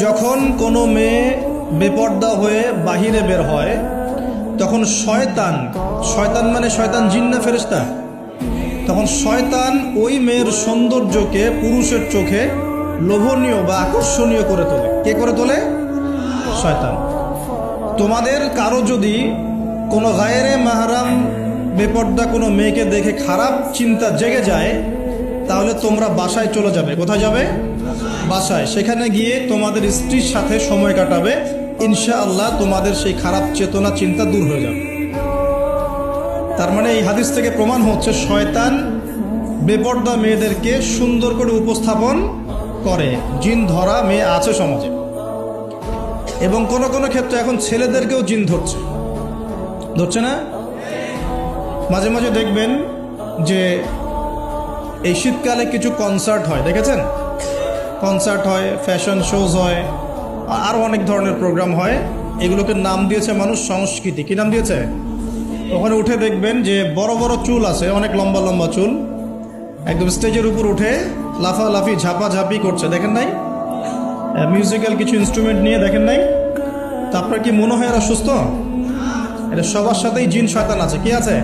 যখন কোনো মেয়ে বেপর্দা হয়ে বাহিরে বের হয় তখন শয়তান মানে শয়তান জিন না ফেরেশতা, তখন শয়তান ওই মেয়ের সৌন্দর্যকে পুরুষের চোখে লোভনীয় বা আকর্ষণীয় করে তোলে। কে করে তোলে? শয়তান। তোমাদের কারো যদি কোনো গায়রে মাহরাম বেপর্দা কোনো মেয়েকে দেখে খারাপ চিন্তা জেগে যায়, তাহলে তোমরা বাসায় চলে যাবে। কোথায় যাবে? বাসায়। সেখানে গিয়ে তোমাদের স্ত্রীর সাথে সময় কাটাবে। ইনশাআল্লাহ তোমাদের সেই খারাপ চেতনা চিন্তা দূর হয়ে যাবে। তার মানে এই হাদিস থেকে প্রমাণ হচ্ছে শয়তান বেপর্দা মেয়েদেরকে সুন্দর করে উপস্থাপন করে। জিন ধরা মেয়ে আছে সমাজে, এবং কোন কোন ক্ষেত্রে এখন ছেলেদেরকেও জিন ধরছে না? মাঝে মাঝে দেখবেন যে এই শীতকালে কিছু কনসার্ট হয়, দেখেছেন? কনসার্ট হয়, ফ্যাশন শোজ হয়, আরও অনেক ধরনের প্রোগ্রাম হয়। এগুলোকে নাম দিয়েছে মানুষ সংস্কৃতি। কী নাম দিয়েছে? ওখানে উঠে দেখবেন যে বড় বড় চুল আছে, অনেক লম্বা লম্বা চুল, একদম স্টেজের উপর উঠে লাফালাফি ঝাপাঝাপি করছে। দেখেন নাই? মিউজিক্যাল কিছু ইনস্ট্রুমেন্ট নিয়ে, দেখেন নাই? তা আপনার কি মনে হয় এরা সুস্থ? এটা সবার সাথেই জিন শয়তান আছে। কি আছে?